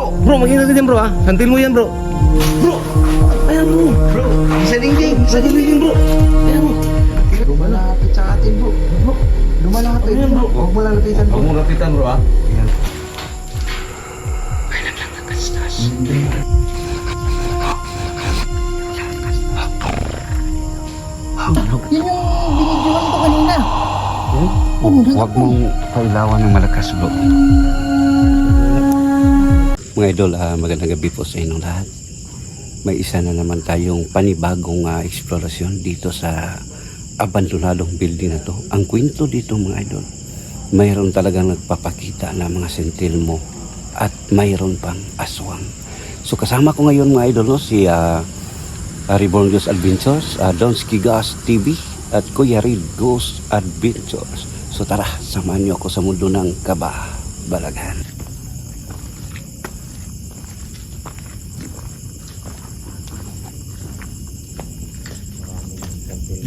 Bro, maghina ka dyan bro ha. Santil mo yan bro. Bro, ayan bro. Bro, isa dingding bro. Ayan bro. Lumalapit sa atin bro. Bro, lumalapit. Ayan bro. Huwag mo lalapitan bro. Huwag mo lapitan bro ha. Ayan. Kailan lang nagastas. Yun yung binidyohan ko kanina. Huwag mong pailawan ng malakas bro. Mga idol, magandang gabi po sa inyong lahat. May isa na naman tayong panibagong eksplorasyon dito sa abandonadong building na to. Ang kwento dito mga idol, mayroon talagang nagpapakita na mga sentilmo at mayroon pang aswang. So kasama ko ngayon mga idol, no, si Reborn Ghost Adventures, Donsky Ghost TV at Kuya Reed Ghost Adventures. So tara, samahan niyo ako sa mundo ng kababalaghan.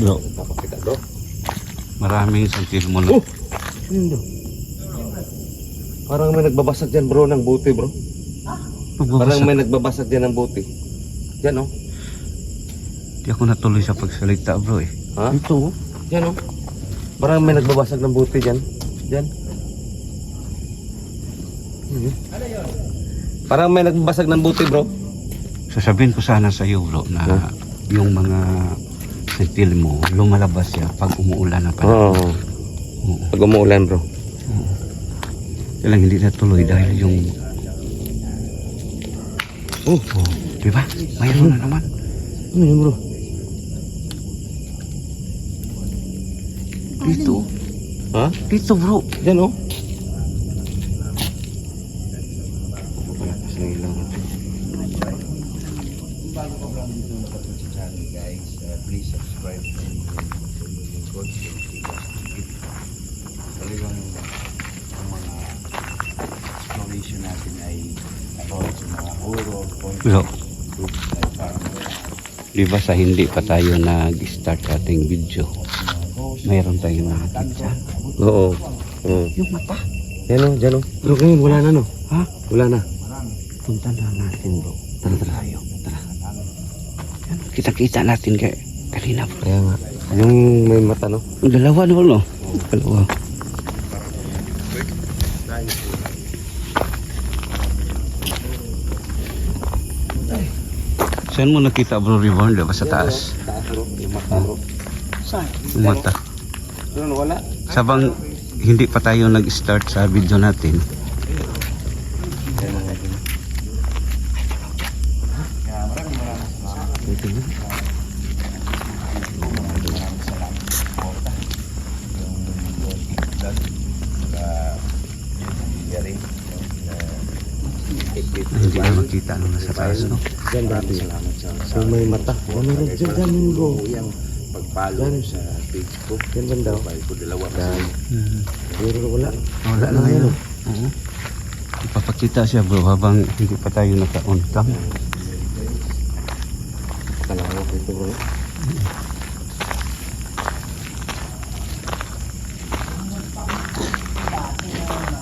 Bro, Papakita bro. maraming sentilmo na. Oh! Ano yun bro? Parang may nagbabasag dyan bro ng buti bro. Parang may nagbabasag dyan ng buti. Dyan oh. Di ako natuloy sa pagsalita bro eh. Ha? Ito oh. Dyan oh. Parang may nagbabasag ng buti dyan. Dyan. Parang may nagbabasag ng buti bro. Sasabihin ko sana sa iyo bro na yung mga sentilmo lumalabas siya pag umuulan na panahon. Oo. Oo. Pag umuulan bro. Kailang hindi natuloy dahil yung Oh. diba? Mayroon na naman. Ano yun bro? Dito. Ha? Dito bro. Dyan oh. Please subscribe to talagang ang mga exploration natin ay about sa mga horror, Bro. di ba sa hindi pa tayo nag-start sa ating video, mayroon tayong nakakita. Oo. Oo. Yung mata. Yan oh. Dyan oh. Bro, ngayon wala na no. Ha? Wala na. Punta na natin bro. Tara tayo. Tara. Yan, kita-kita natin kanina bro. Kaya nga. Yung may mata no. Dalawa no no? Dalawa. Saan mo nakita bro Reborn? Diba sa taas? Taas bro. Yung mata bro. Saan? Yung mata. Ano wala? Sabang hindi pa tayo nag-start sa video natin. Hindi na makita nung nasa taas, no? Dyan dati. Yung may mata. Ano rin dyan dyan yun bro. Pag-follow sa page ko. Dyan banda. Ko dalawa Dyan. Pero wala. Wala na ngayon. Oo. Ipapakita siya bro habang hindi pa tayo naka-on cam. Kailangan ko ito bro.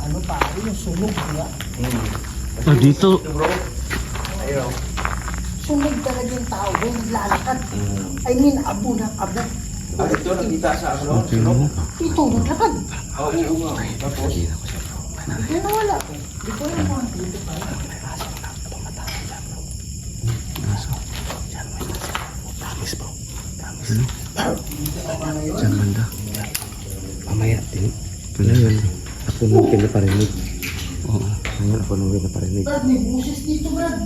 Ano pa? Yung sunog, di ba? Oh, dito. Sunog talaga yung tao doon, naglalakad. I mean, abo na abo. Ito nakita sa ano? Ito, naglakad. Oo nga. Tapos? Yan na wala. Di ko alam kung dito pa. Promise bro. Promise. Diyan banda. Mamaya din. Ngayon. Ako nung pinaparinig. Oo. Ngayon ako nung pinaparinig. Brad, may buses dito, Brad.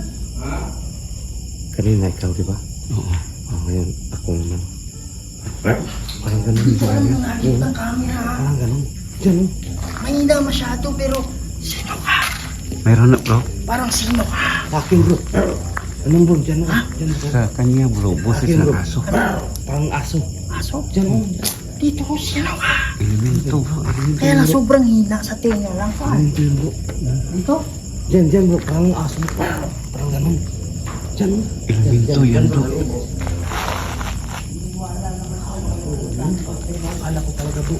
Kanina ikaw diba? Oo. Ngayon ako naman. Parang ganun. Dito alam mo nakikita ang camera. Parang ganun. Dyan oh. Mahina masyado, pero sino ka? Mayroon na bro. Parang sino ka? Sa akin bro. Anong bro? Dyan oh. Dyan bro. Sa kanya bro. Buses Akin, ng bro. aso. Parang aso. Aso? Dyan oh. Dito ko, sino ka? Elemento bro. Elemento. Kaya lang sobrang hina sa tenga lang ka. Dyan bro. Dito? Dyan bro. Parang aso. Parang ganun. Dyan oh. Elemento yan bro. Akala ko talaga bro.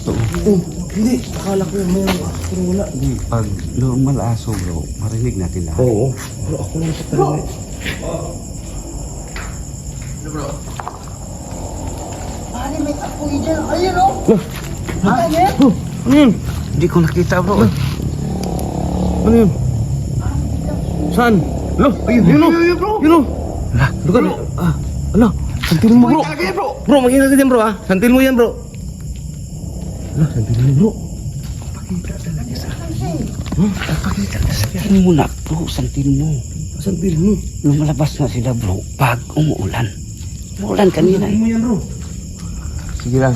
to. Oh, hindi. Akala ko may pero wala. Hindi, pag normal aso bro, marinig natin lahat. Oo. Pero ako lang sa parinig. Pare, may apoy dyan. Ayun o. Ano yan? Ano yun? Hindi ko nakita bro. Ano yun? Saan? Alo, ayun, yun o. Yun o. Wala. Lugar. Ala, santil mo bro. Bro, mag-ingat ka dyan bro ha. Santil mo yan bro. Ala, santil mo bro. Santin mo na bro, santin mo. Santil mo. Lumalabas na sila bro pag umuulan. Umuulan kanina Santil eh. mo yan bro. Sige lang.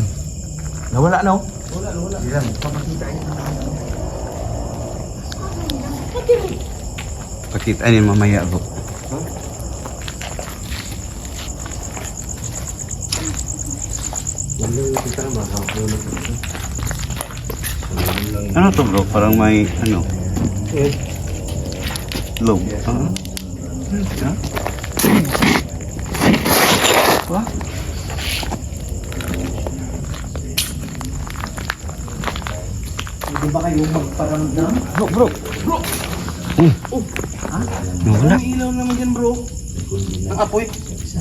Nawala na oh. Wala. Sige lang. Papakita yun. Pakita niya mamaya bro. Wala yung kita na makakapunan ko. Ano to bro? Parang may ano? Low. Wah? Hindi ba kayo magparamdam? Bro. Nawala. May ilaw naman yan bro. Ang apoy.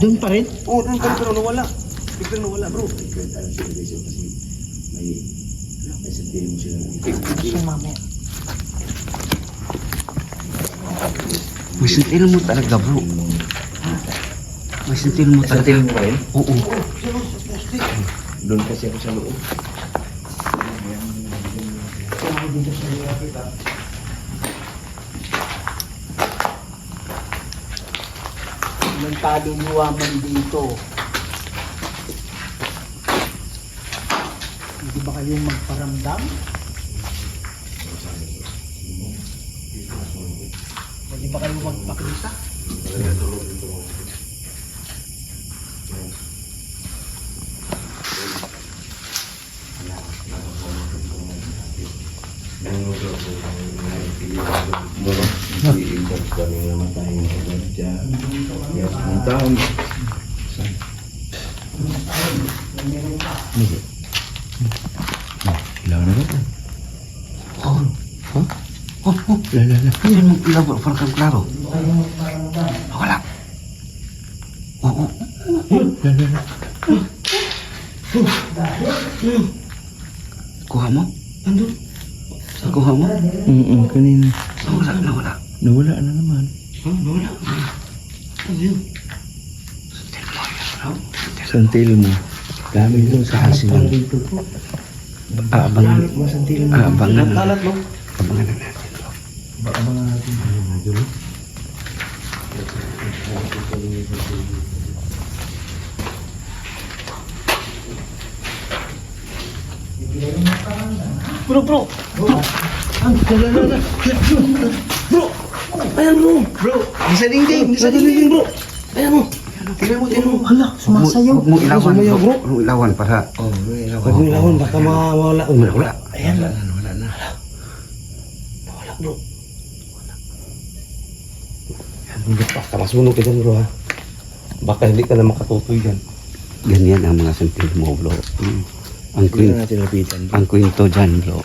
Doon pa rin? Oo, doon pa rin pero nawala. Biglang nawala bro. Siya mamaya. May sentil mo talaga bro. May sentil mo talaga. Santil mo rin? Oo. Doon kasi ako sa loob. May kaluluwaman dito. Hindi ba kayo magparamdam? Hindi ba kayo magpakita? Yan yung ilaw bro, parang kang klaro. Wala. Oo. Kuha mo? Andun. Kuha mo? Kanina. Nawala. Nawala na naman. Nawala. Ano yun? Santil mo. Dami doon sa hasilan. Abangan. Abangan. Kalat mo. Abangan na natin bro. Abangan natin. Bro. Bro. Ayan bro. Bro, isa dingding. Sa dingding bro. Ayan mo. Tingnan mo. Hala, sumasayaw. Huwag mong ilawan Sumayaw, bro. bro. Huwag mong ilawan para. Oh, may ilaw. Huwag mong lawan, baka mawala. Wala. Ayan. Wala na. Wala bro. Hindi baka masunog ka dyan bro ha. Baka hindi ka na makatutoy dyan. Ganyan ang mga sentil mo bro. Ang Hindi kwento, na natin lapitan. ang kwento dyan bro.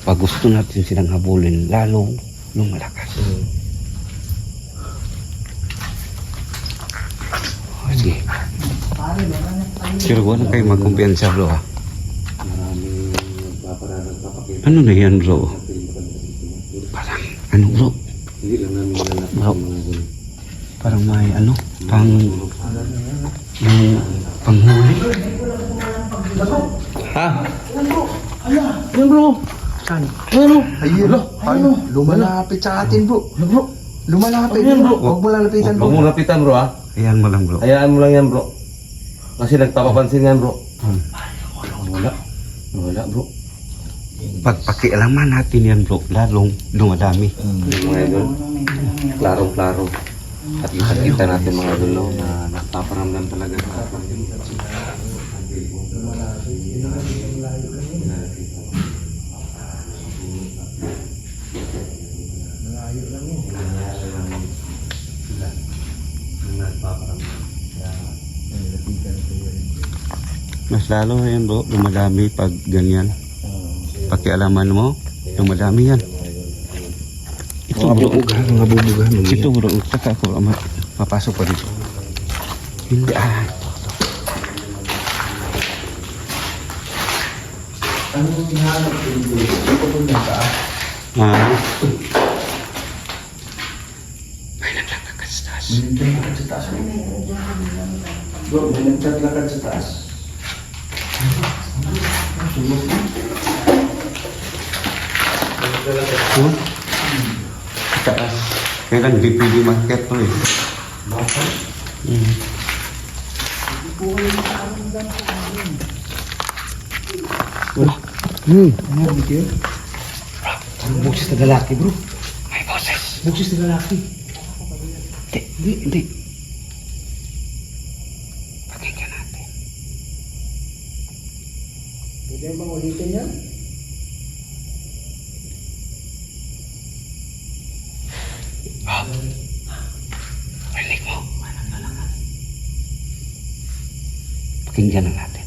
Pag gusto natin silang habulin, lalong lumalakas. Oh, sige. Sure ko na kayo magkumpiyansa bro ha. Ano na yan bro? Parang ano bro? Bro, parang may ano? Yung panghuli. Ha? Ayan bro. Saan? Ayan bro. Ayun. Ayun. Lumalapit sa atin bro. Bro. Lumalapit. Ayan, bro. Huwag mo lalapitan Huwag bro. mo lapitan bro ha. Ayan mo lang bro. Hayaan mo lang yan bro. Kasi nagpapapansin yan bro. Wala bro. Pagpakialaman natin yan bro, lalong dumadami. Mga idol. Klarong-klaro. At kita natin mga idol no, na nagpaparamdam talaga sa atin. Mas lalo yan bro, dumadami pag ganyan. Pakialaman mo, dumadami yan. Ito bro, Mga bubugahan. ito bro, saka ako papasok pa dito. Hindi Anong hinahanap ko dito? Dito po na ka. May naglakad sa taas. May naglalakad sa taas. Bro, may naglalakad sa taas. Huh? Sa taas. Kaya lang di pwede market to eh. Bakit? Ano dito? Ang boses na lalaki bro. May boses. Boses na lalaki. Hindi. Pakinggan natin. Pwede bang ulitin yan? Rinig mo. Pakinggan na natin.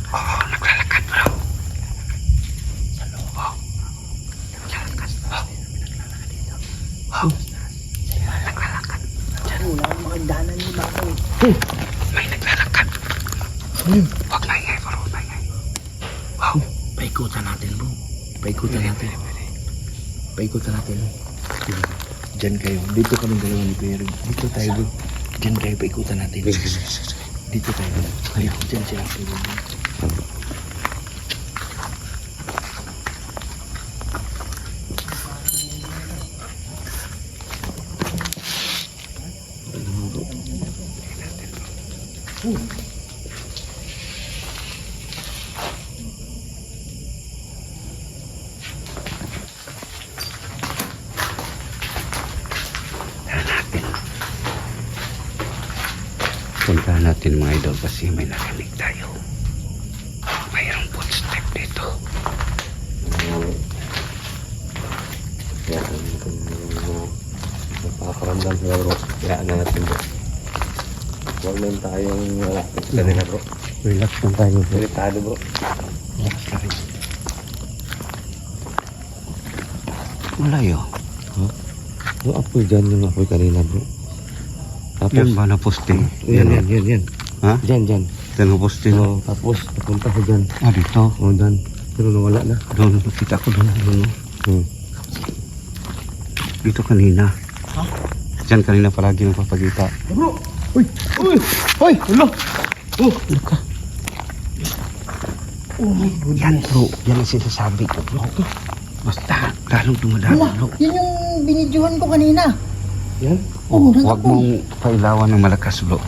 Naglalakad bro. Sa loob. Naglalakad. Naglalakad dito. Naglalakad. Wala akong makagdanan ni Bakay. May naglalakad. Huwag maingay bro. Huwag maingay. Paikutan natin bro. Paikutan natin. Paikutan natin. Diyan kayo. Dito kami dalawa ni Kuya Rig. Dito tayo bro. Diyan kayo paikutan natin. Dito tayo bro. Dito diyan sila. Puntahan natin mga idol kasi may narinig tayo. Mayroong footstep dito. Napakaramdam sila bro. Kaya na natin bro. Huwag lang tayong malapit sa nila bro. Relax lang tayo. Delikado bro. Relax na rin. Malayo. Yung apoy dyan, yung apoy kanina bro. Tapos, Yan ba na poste? yan. Ha? Dyan. Yan na poste. So, tapos, napunta ko dyan. Dito. O, dyan. Pero nawala na. Doon, nakita ko doon. Hmm. Dito kanina. Diyan kanina palagi nagpapagita. Bro! Uy! Ulo! Oh! Luka. Oh my goodness. Yan bro, yan ang sinasabi ko bro. Basta, lalong dumadami Wala, bro. yun yung binidyohan ko kanina. Yan. Oh, Huwag mong pailawan ng malakas bro.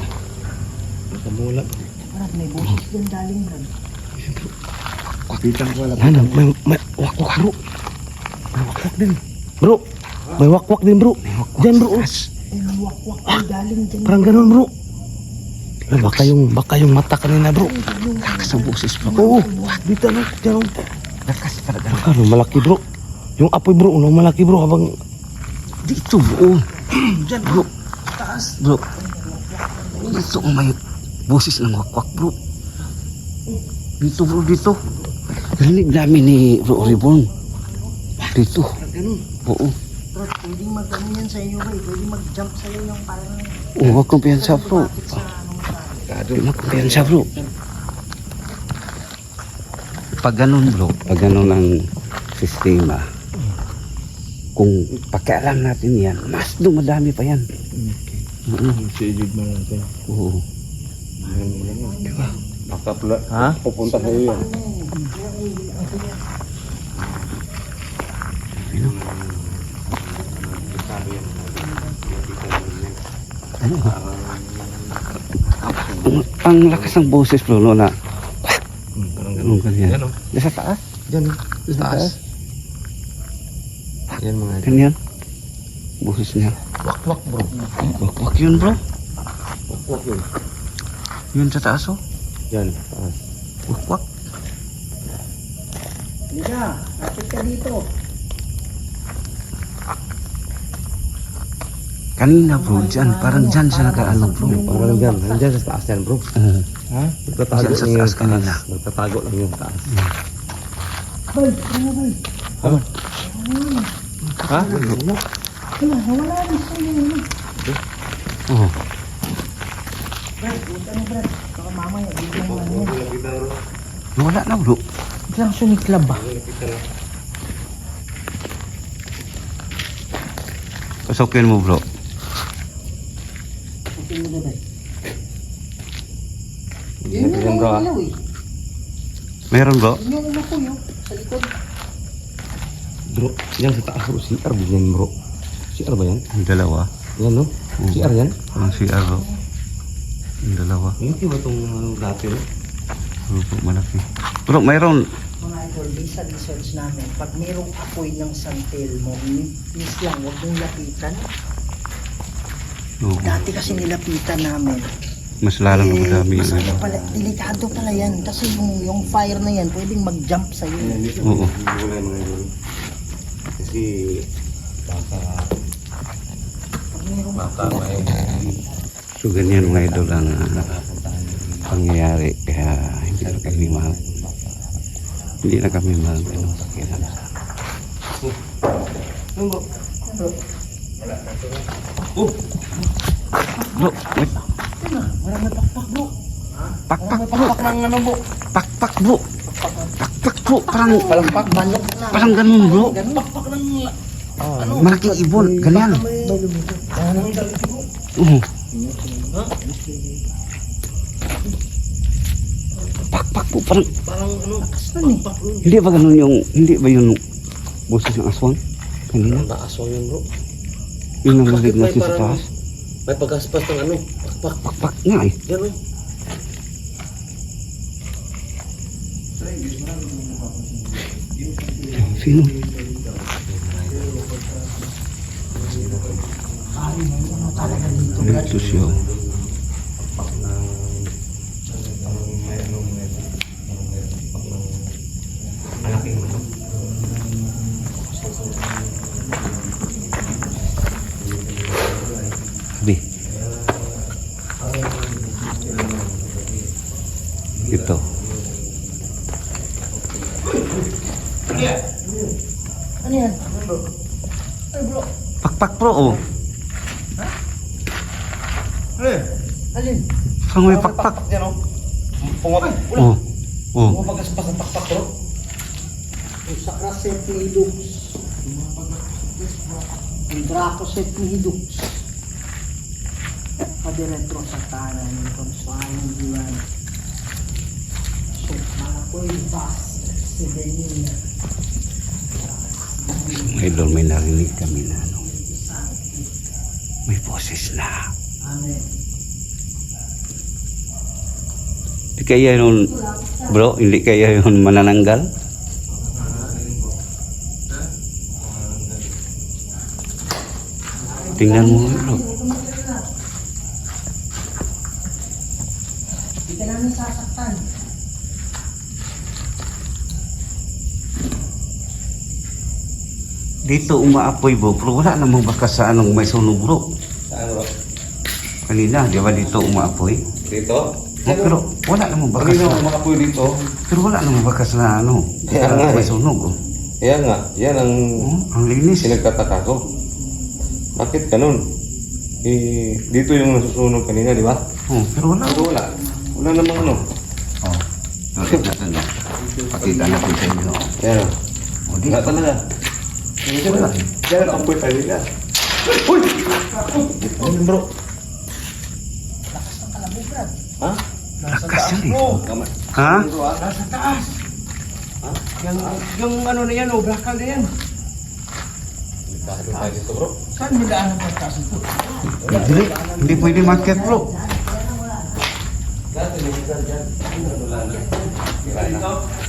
Nakamula. Parang may boses doon daling Brad. Kapitan ko wala. Ano, may wakwak bro. May wakwak din. Bro! May wakwak din bro. Diyan bro. Ay, may wakwak ay daling dyan. Parang ganun bro. Ay, baka yung mata kanina bro. Lakas ang boses bro. Oo. Dito no. Diyan. Lakas talaga. Ano malaki bro. Yung apoy bro. Ano malaki bro. Habang Dito bro. Dyan, Bro, taas. bro. Dito ang may boses ng wakwak bro. Dito bro, dito. Rinig namin ni Bro Reborn. Dito. Ganun. Oo. Brad, pwedeng mag-ano yan sa iyo ba? Pwedeng mag-jump sa iyo yung parang... Huwag kumpiyansa bro. Lumapit sa ano mo tayo. Huwag kumpiyansa bro. Pag ganun bro, pag ganun ang sistema, kung pakialam natin yan, mas dumadami pa yan. Sigig mo natin. Oo. Diba? Baka pula. Ha? Pupunta sa iyo yan. Ano ba? Ang lakas ng boses bro, no, na Parang ganun ganyan. Yan o. Diyan sa taas? Diyan o. Sa taas? Yan mga ito. Ganyan. Boses niya. Wakwak bro. Wakwak yun bro. Wakwak yun. Yun sa taas oh. Yan. Taas. Wakwak. Lika, lapit ka dito. Kanina bro, dyan. Parang dyan siya nakaano bro. Parang dyan. Nandyan sa taas yan, bro. Oo. Nagtatago Dyan sa lang taas yung kanina. Nagtatago lang yung taas. Bay, ano bay? Ha? Wala, nawala na sa inyo. Oo. Brad, buta na Brad. Baka mamaya, biglang ano yan. Wala na bro. Biglang sumiklab ba? Pasukin mo bro. Okay mo na bay. Yan bro, ah. ilaw eh. Meron bro? Yun yung umukuyo sa likod. Bro, yan sa taas, bro. CR ba yan, bro? CR ba yan? Ang dalawa. Yan, no? CR yan? Parang CR bro. Ang dalawa. Malaki ba itong dati, no? Bro, po, malaki. Bro, mayroon. Mga idol, based sa research namin, pag mayroong apoy ng santil mo, please lang, huwag mong lapitan. Oo. Dati kasi nilapitan namin. Mas lalong madami yung masaya ano. pala, delikado pala yan. Kasi yung fire na yan, pwedeng mag-jump sa'yo. Oo. Wala yung mga yun. Kasi, baka Pag mayroong apoy, So ganyan mga idol ang pangyayari. Kaya hindi na kami mahal. Hindi na kami mahal. Ano, pakialam sa bro, wait. marami pakpak bro. Pakpak bro. Pakpak ng ano bro. Pakpak bro. Pakpak bro. Parang Palakpak, manok na. Parang ganun bro. Ganun. Pakpak ng Malaking ibon. Ganyan. Oo. Pakpak po. Parang hindi ba ganun yung hindi ba yung boses ng aswang? Kanina? naaswang yan, bro. Yun ang narinig natin sa taas. May pagkaspas ng ano, pakpak. Pakpak nga eh. Yan, no? Sino? Dito siya. Sabi. Ito. Ano yan? Pakpak bro oh. Alin? Saan may pakpak? Yan, no? Pumapag. Oh. Oh. Pumapagkaspas ng pakpak, bro. Yung sa Kraset ni Hidux. Yung Dracoset ni Hidux. Padiretro sa tanan ng Consuelo Diwan. So, mga ko'y bus. Sevenina. Mga idol, may narinig kami na ano. May boses na. Amen. Hindi kaya yun, bro, hindi kaya yun manananggal? Tingnan mo, bro. Hindi ka namin sasaktan. Dito umaapoy bro, pero wala namang bakas sa anong may sunog bro. Saan, bro? Kanina, di ba dito umaapoy? Dito? Oh, pero wala namang bakas Kanina na, ako makapoy dito. pero wala namang bakas na ano, Kaya nga may eh. sunog oh. Yan nga, yan ang Oh, ang linis. pinagtataka ko. Bakit ganun? Eh, dito yung nasusunog kanina, di ba? Oh, pero wala. Pero wala. Wala namang ano. Oh, tulad natin oh. Pakita natin sa inyo. Yan. Oh, Wala dito. talaga. Wala. Yan ang apoy pa nila. Uy! Ano bro? Lakas ng kalabog, Brad. Ha? Lakas yan eh. Kamay. Ha? Nasa taas. Yung ano na yan, bakal na yan. Bakit tayo dito bro? Saan mo daan ang pagkas ito? Hindi, hindi pwede market bro.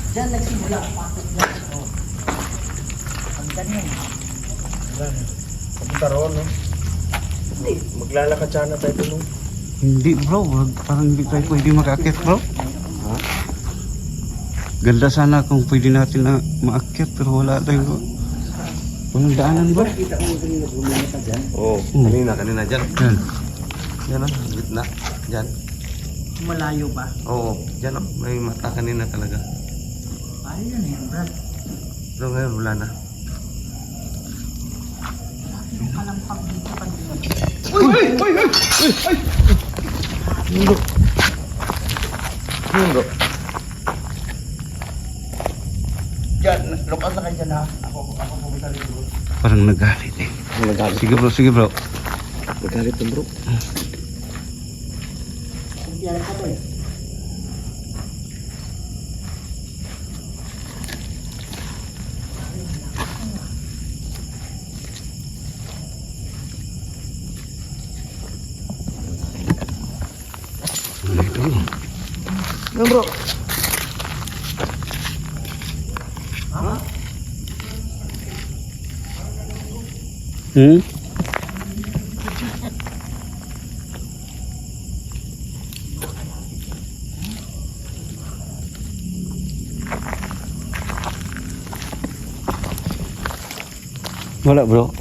Diyan nagsimula ang pakot niya. Oh. Ang ganyan. Punta roon, no? Maglalakad sana tayo doon. Hindi bro, parang hindi tayo pwede makakit bro. Ganda sana kung pwede natin na maakyat pero wala tayong Walang daanan ba? Kita mo kanina bumili ka dyan. Oo, kanina dyan. Yan. Yan ah, gitna. Dyan. Malayo ba? Oo, dyan oh. May mata kanina talaga. Paano yun yan, Brad? Pero ngayon wala na. Yung kalampag dito pag Bro. Diyan, lukas na kayo dyan ha. Ako pumunta dito bro. Parang nagalit eh. Nagalit. Sige bro, sige bro. Nagalit na bro. Hindi ka ba eh? Ano ito? Yan bro. Hmm? Wala bro.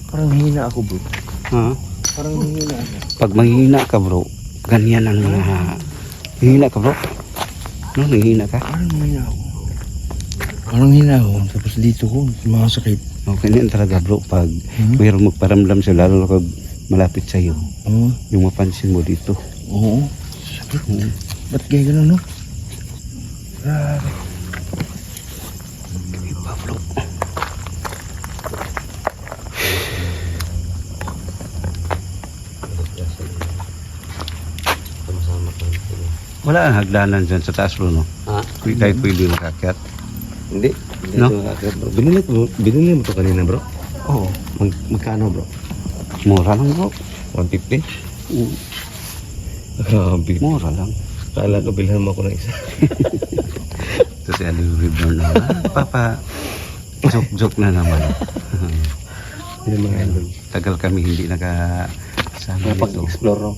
Parang hihina ako bro. Ha? Parang hihina ako. Pag mahina ka bro, ganyan ang mga... Hihina ka bro? No, nanghihina ka? Parang hihina ako. Parang hihina ako. Tapos dito ko, sumakasakit. Okay na talaga bro, pag mayroong magparamdam sa lalo na pag malapit sa iyo, Oo. yung mapansin mo dito. Oo. Sakit. Ba't kaya ganun no? Grabe. Iba bro. Wala ang hagdanan dyan sa taas bro, no? Ha? Kahit pwede makakyat. Hindi. Hindi No? ito nakakit bro. Binili mo ito kanina bro? Oo. Magkano bro? Mura lang bro. 150? Oo, Grabe. mura lang. Kala ko bilhan mo ako ng isa. Ito si Aliw Ribbon na. Papa, joke na naman. Yan mga idol. Tagal kami hindi nakasama dito. Napag-explore no?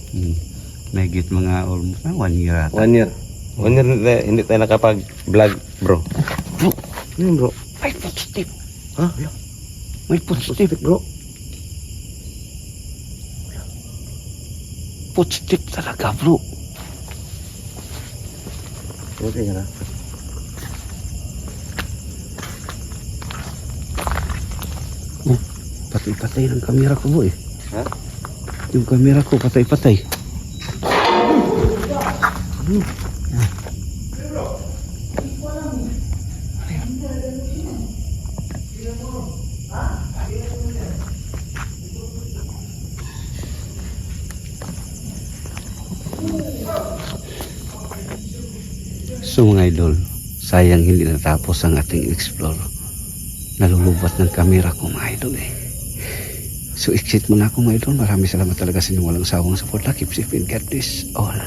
Mahigit mga almost 1 year ata. 1 year. 1 year hindi tayo nakapag-vlog bro. Bro, Ano bro? may footstep. Ha? May footstep bro. Footstep talaga bro. Okay ka na. Patay-patay ng kamera ko boy. Ha? Yung kamera ko patay-patay. So mga idol, sayang hindi natapos ang ating explore. Nalulubat ng kamera ko mga idol eh. So exit muna ako mga idol. Maraming salamat talaga sa inyong walang sawang support. Keep safe and God bless all.